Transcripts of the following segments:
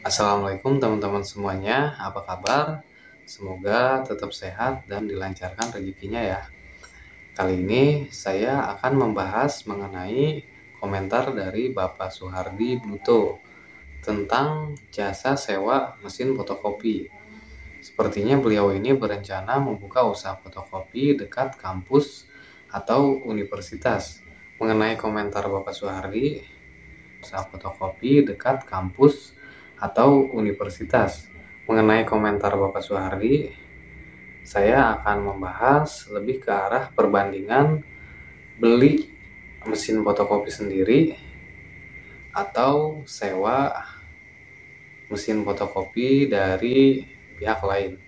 Assalamualaikum teman-teman semuanya, apa kabar? Semoga tetap sehat dan dilancarkan rezekinya ya. Kali ini saya akan membahas mengenai komentar dari Bapak Suhardi Bluto tentang jasa sewa mesin fotokopi. Sepertinya beliau ini berencana membuka usaha fotokopi dekat kampus atau universitas. Mengenai komentar Bapak Suhardi, usaha fotokopi dekat kampus atau universitas. Mengenai komentar Bapak Suhardi, saya akan membahas lebih ke arah perbandingan beli mesin fotokopi sendiri atau sewa mesin fotokopi dari pihak lain.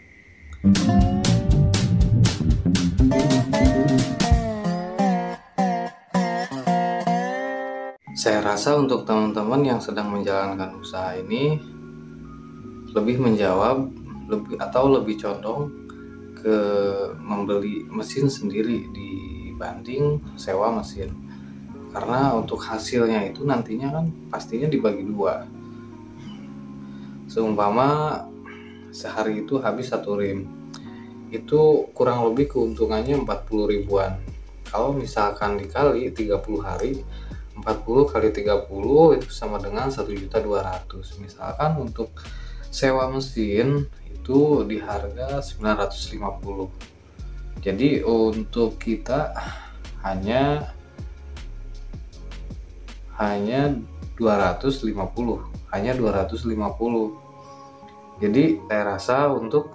Saya rasa untuk teman-teman yang sedang menjalankan usaha ini lebih menjawab lebih condong ke membeli mesin sendiri dibanding sewa mesin, karena untuk hasilnya itu nantinya kan pastinya dibagi dua. Seumpama sehari itu habis 1 rim, itu kurang lebih keuntungannya 40 ribuan. Kalau misalkan dikali 30 hari, 40 kali 30 itu sama dengan 1.200.000. Misalkan untuk sewa mesin itu di harga 950. Jadi untuk kita hanya 250. Jadi saya rasa untuk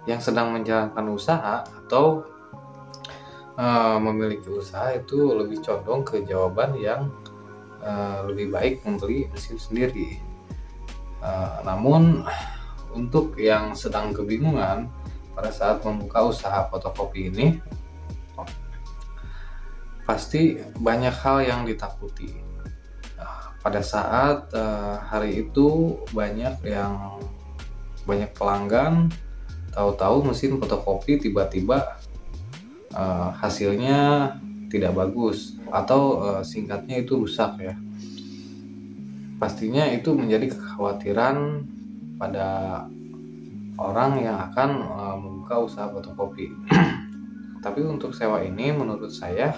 yang sedang menjalankan usaha atau memiliki usaha itu lebih condong ke jawaban yang lebih baik membeli mesin sendiri. Namun untuk yang sedang kebingungan pada saat membuka usaha fotokopi ini, pasti banyak hal yang ditakuti. Pada saat hari itu banyak pelanggan, tahu-tahu mesin fotokopi tiba-tiba hasilnya tidak bagus atau singkatnya itu rusak ya. Pastinya itu menjadi kekhawatiran pada orang yang akan membuka usaha fotokopi. Tapi untuk sewa ini menurut saya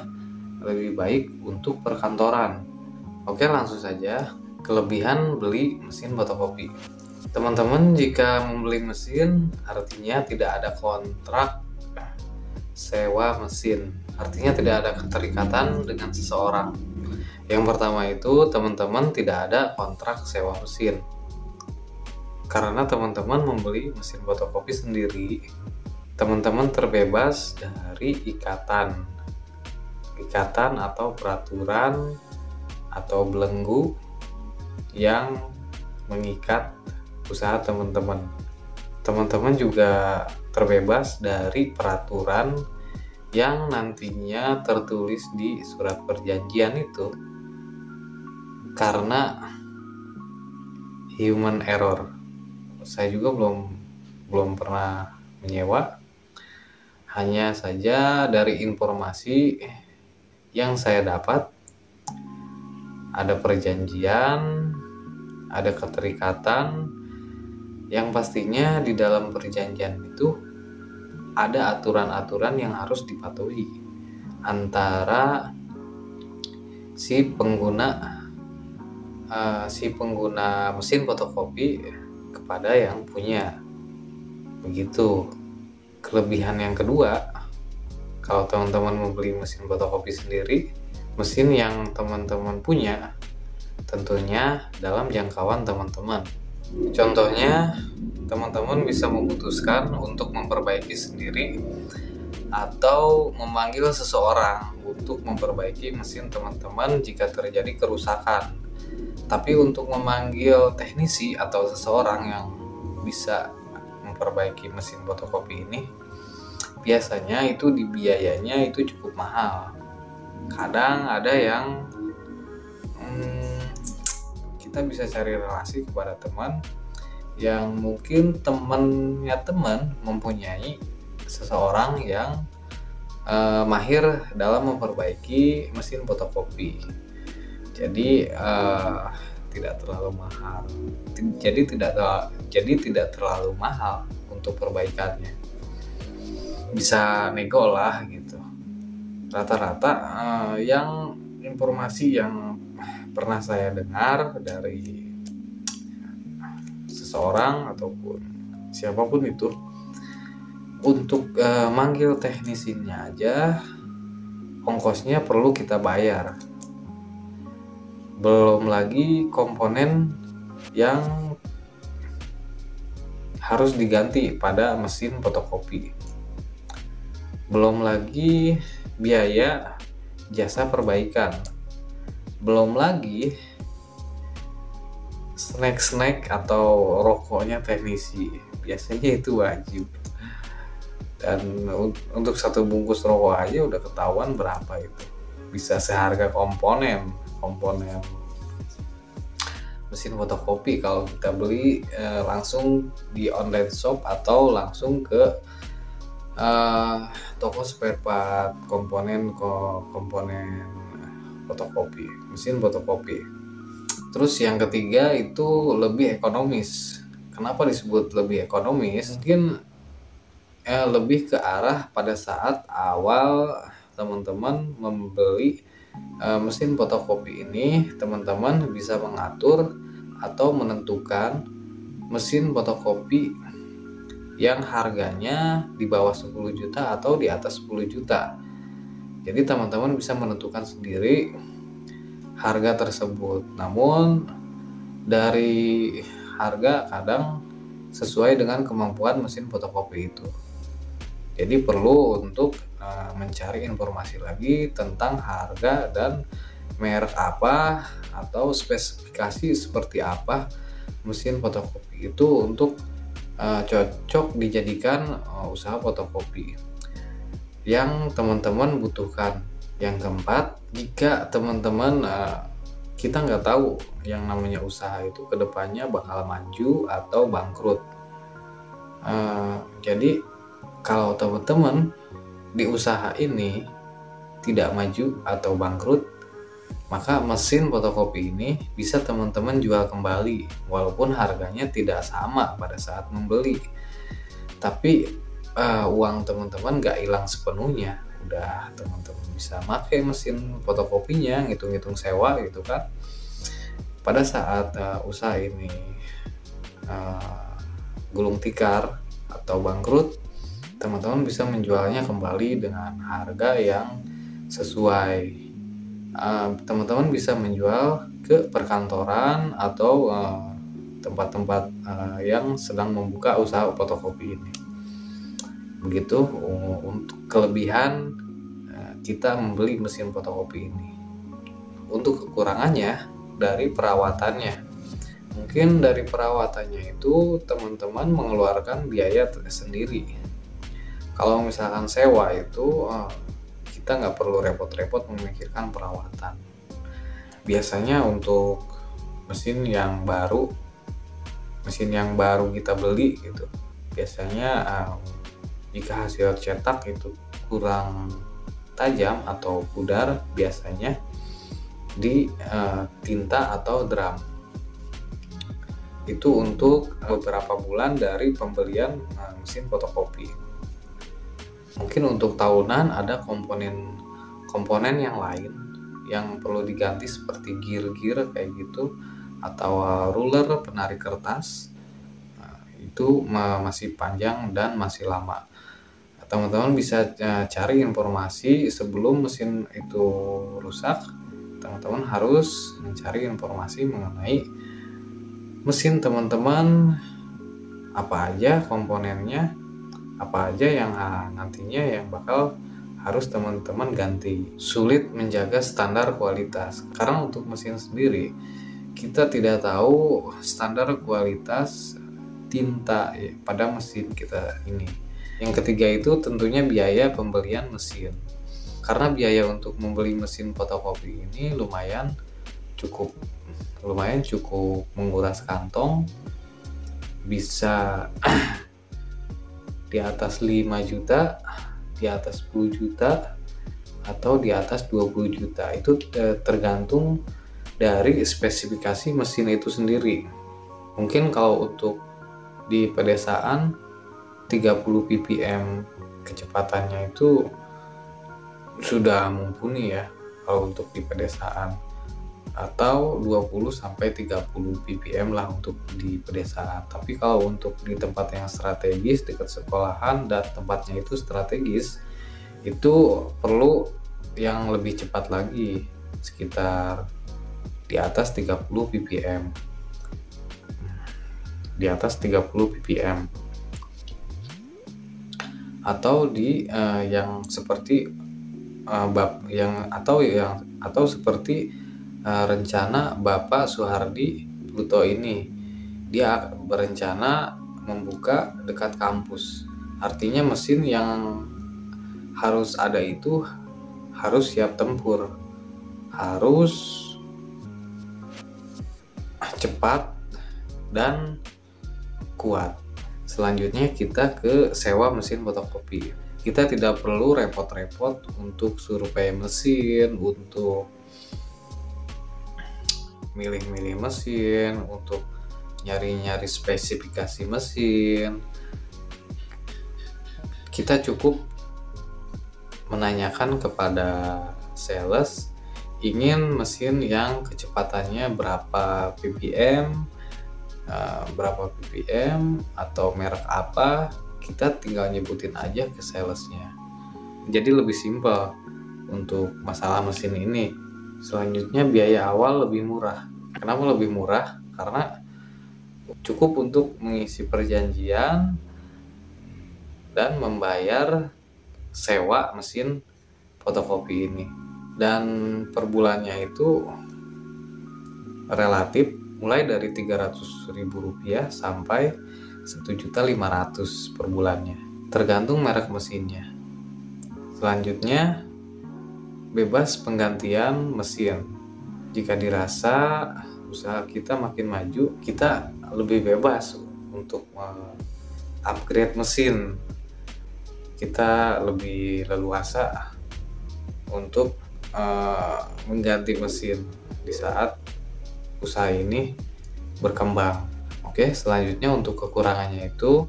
lebih baik untuk perkantoran. Oke, langsung saja kelebihan beli mesin fotokopi. Teman-teman, jika membeli mesin artinya tidak ada kontrak sewa mesin, artinya tidak ada keterikatan dengan seseorang. Yang pertama itu teman-teman tidak ada kontrak sewa mesin, karena teman-teman membeli mesin fotokopi sendiri. Teman-teman terbebas dari ikatan atau peraturan atau belenggu yang mengikat usaha teman-teman. Teman-teman juga terbebas dari peraturan yang nantinya tertulis di surat perjanjian itu, karena human error. Saya juga belum pernah menyewa, hanya saja dari informasi yang saya dapat ada perjanjian, ada keterikatan yang pastinya di dalam perjanjian itu ada aturan-aturan yang harus dipatuhi antara si pengguna mesin fotokopi kepada yang punya. Begitu. Kelebihan yang kedua, kalau teman-teman membeli mesin fotokopi sendiri, mesin yang teman-teman punya tentunya dalam jangkauan teman-teman. Contohnya, teman-teman bisa memutuskan untuk memperbaiki sendiri atau memanggil seseorang untuk memperbaiki mesin teman-teman jika terjadi kerusakan. Tapi untuk memanggil teknisi atau seseorang yang bisa memperbaiki mesin fotokopi ini, biasanya itu biayanya itu cukup mahal. Kadang ada yang kita bisa cari relasi kepada teman yang mungkin temannya teman mempunyai seseorang yang mahir dalam memperbaiki mesin fotokopi. Jadi tidak terlalu mahal. Jadi tidak terlalu mahal untuk perbaikannya. Bisa nego lah gitu. Rata-rata yang informasi yang pernah saya dengar dari seseorang ataupun siapapun itu, untuk manggil teknisinya aja ongkosnya perlu kita bayar. Belum lagi komponen yang harus diganti pada mesin fotokopi. Belum lagi biaya jasa perbaikan. Belum lagi snack atau rokoknya teknisi. Biasanya itu wajib. Dan untuk satu bungkus rokok aja udah ketahuan berapa itu. Bisa seharga komponen mesin fotokopi kalau kita beli langsung di online shop atau langsung ke toko spare part komponen fotokopi, mesin fotokopi. Terus yang ketiga itu lebih ekonomis. Kenapa disebut lebih ekonomis? Mungkin lebih ke arah pada saat awal teman-teman membeli mesin fotokopi ini, teman-teman bisa mengatur atau menentukan mesin fotokopi yang harganya di bawah 10 juta atau di atas 10 juta. Jadi teman-teman bisa menentukan sendiri harga tersebut. Namun dari harga kadang sesuai dengan kemampuan mesin fotokopi itu. Jadi perlu untuk mencari informasi lagi tentang harga dan merek apa atau spesifikasi seperti apa mesin fotokopi itu untuk cocok dijadikan usaha fotokopi yang teman-teman butuhkan. Yang keempat, jika teman-teman kita nggak tahu yang namanya usaha itu kedepannya bakal maju atau bangkrut. Jadi kalau teman-teman di usaha ini tidak maju atau bangkrut, maka mesin fotokopi ini bisa teman-teman jual kembali walaupun harganya tidak sama pada saat membeli. Tapi uang teman-teman nggak hilang sepenuhnya. Udah teman-teman bisa pakai mesin fotokopinya, ngitung-ngitung sewa gitu kan. Pada saat usaha ini gulung tikar atau bangkrut, teman-teman bisa menjualnya kembali dengan harga yang sesuai. Teman-teman bisa menjual ke perkantoran atau tempat-tempat yang sedang membuka usaha fotokopi ini. Begitu untuk kelebihan kita membeli mesin fotokopi ini. Untuk kekurangannya dari perawatannya. Mungkin dari perawatannya itu teman-teman mengeluarkan biaya sendiri. Kalau misalkan sewa itu kita nggak perlu repot-repot memikirkan perawatan. Biasanya untuk mesin yang baru kita beli gitu, biasanya jika hasil cetak itu kurang tajam atau pudar, biasanya di tinta atau drum. Itu untuk beberapa bulan dari pembelian mesin fotokopi. Mungkin untuk tahunan ada komponen yang lain yang perlu diganti seperti gear kayak gitu, atau ruler penarik kertas. Itu masih panjang dan masih lama. Teman-teman bisa cari informasi sebelum mesin itu rusak. Teman-teman harus mencari informasi mengenai mesin teman-teman, apa aja komponennya, apa aja yang nantinya yang bakal harus teman-teman ganti. Sulit menjaga standar kualitas karena untuk mesin sendiri kita tidak tahu standar kualitas tinta pada mesin kita ini. Yang ketiga itu tentunya biaya pembelian mesin. Karena biaya untuk membeli mesin fotokopi ini lumayan cukup menguras kantong. Bisa di atas 5 juta, di atas 10 juta, atau di atas 20 juta. Itu tergantung dari spesifikasi mesin itu sendiri. Mungkin kalau untuk di pedesaan 30 ppm kecepatannya itu sudah mumpuni ya kalau untuk di pedesaan, atau 20 sampai 30 ppm lah untuk di pedesaan. Tapi kalau untuk di tempat yang strategis dekat sekolahan dan tempatnya itu strategis, itu perlu yang lebih cepat lagi, sekitar di atas 30 ppm. Di atas 30 ppm. Atau di yang seperti atau seperti rencana Bapak Soehardi Pluto ini. Dia berencana membuka dekat kampus. Artinya mesin yang harus ada itu harus siap tempur, harus cepat dan kuat. Selanjutnya kita ke sewa mesin fotokopi. Kita tidak perlu repot-repot untuk survei mesin, untuk milih-milih mesin, untuk nyari-nyari spesifikasi mesin. Kita cukup menanyakan kepada sales ingin mesin yang kecepatannya berapa ppm, atau merek apa. Kita tinggal nyebutin aja ke salesnya. Jadi lebih simpel untuk masalah mesin ini. Selanjutnya biaya awal lebih murah. Kenapa lebih murah? Karena cukup untuk mengisi perjanjian dan membayar sewa mesin fotokopi ini. Dan per bulannya itu relatif mulai dari Rp300.000 sampai Rp1.500.000 per bulannya, tergantung merek mesinnya. Selanjutnya, bebas penggantian mesin. Jika dirasa usaha kita makin maju, kita lebih bebas untuk upgrade mesin. Kita lebih leluasa untuk mengganti mesin di saat usaha ini berkembang. Oke, selanjutnya untuk kekurangannya itu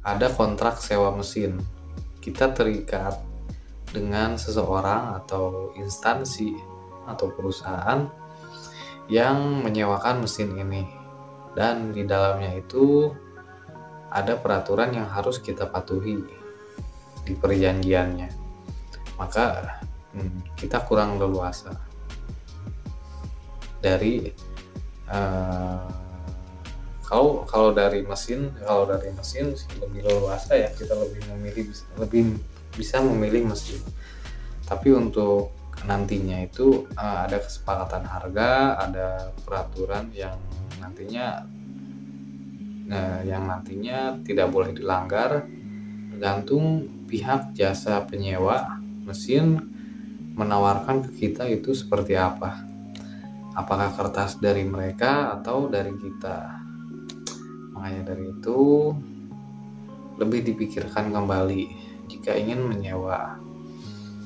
ada kontrak sewa mesin. Kita terikat dengan seseorang atau instansi atau perusahaan yang menyewakan mesin ini, dan di dalamnya itu ada peraturan yang harus kita patuhi di perjanjiannya. Maka kita kurang leluasa dari kalau dari mesin lebih leluasa ya, kita lebih bisa memilih mesin. Tapi untuk nantinya itu ada kesepakatan harga, ada peraturan yang nantinya tidak boleh dilanggar, tergantung pihak jasa penyewa mesin menawarkan ke kita itu seperti apa. Apakah kertas dari mereka atau dari kita. Makanya dari itu lebih dipikirkan kembali jika ingin menyewa.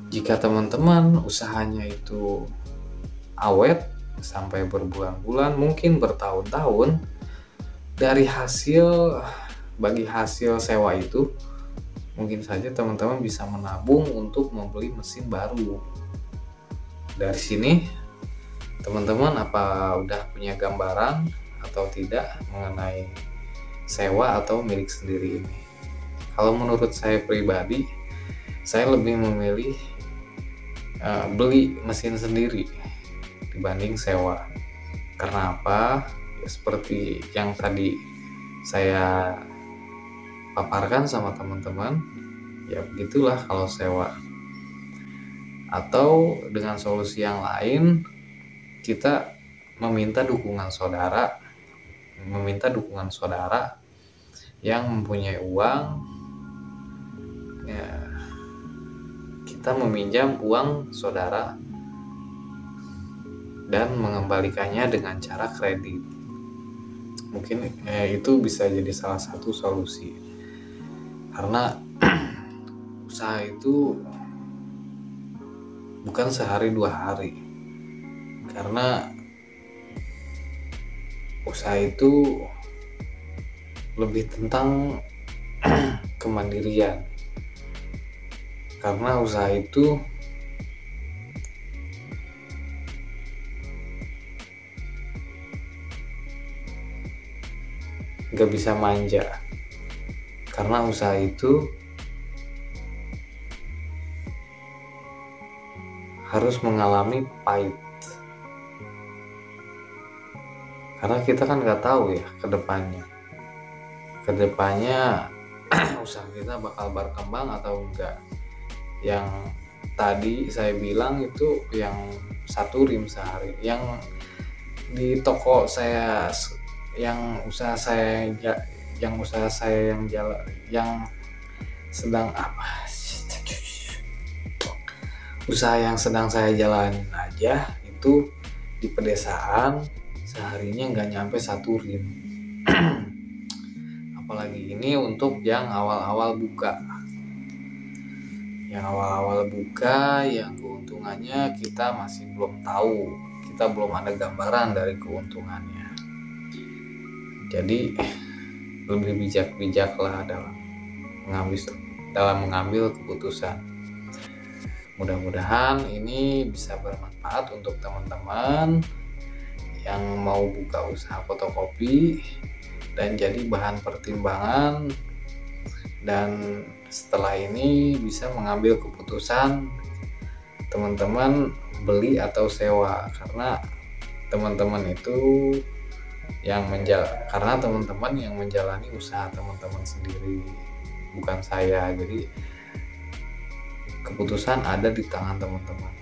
Jika teman-teman usahanya itu awet sampai berbulan-bulan, mungkin bertahun-tahun, bagi hasil sewa itu mungkin saja teman-teman bisa menabung untuk membeli mesin baru. Dari sini teman-teman apa udah punya gambaran atau tidak mengenai sewa atau milik sendiri ini? Kalau menurut saya pribadi, saya lebih memilih beli mesin sendiri dibanding sewa. Karena apa? Ya, seperti yang tadi saya paparkan sama teman-teman, ya begitulah kalau sewa. Atau dengan solusi yang lain, kita meminta dukungan saudara yang mempunyai uang, ya, kita meminjam uang saudara dan mengembalikannya dengan cara kredit. Mungkin itu bisa jadi salah satu solusi, karena usaha itu bukan sehari 2 hari, karena usaha itu lebih tentang kemandirian. Karena usaha itu gak bisa manja, karena usaha itu harus mengalami pahit. Karena kita kan gak tahu ya kedepannya usaha kita bakal berkembang atau enggak. Yang tadi saya bilang itu yang 1 rim sehari, yang di toko saya, yang usaha saya yang sedang usaha yang sedang saya jalanin aja itu di pedesaan seharinya nggak nyampe 1 rim. Apalagi ini untuk yang awal-awal buka, yang keuntungannya kita masih belum tahu, kita belum ada gambaran dari keuntungannya. Jadi lebih bijak-bijaklah dalam mengambil keputusan. Mudah-mudahan ini bisa bermanfaat untuk teman-teman yang mau buka usaha fotokopi dan jadi bahan pertimbangan, dan setelah ini bisa mengambil keputusan teman-teman beli atau sewa, karena teman-teman yang menjalani usaha teman-teman sendiri, bukan saya. Jadi keputusan ada di tangan teman-teman.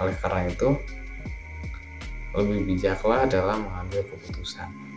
Oleh karena itu lebih bijaklah dalam mengambil keputusan.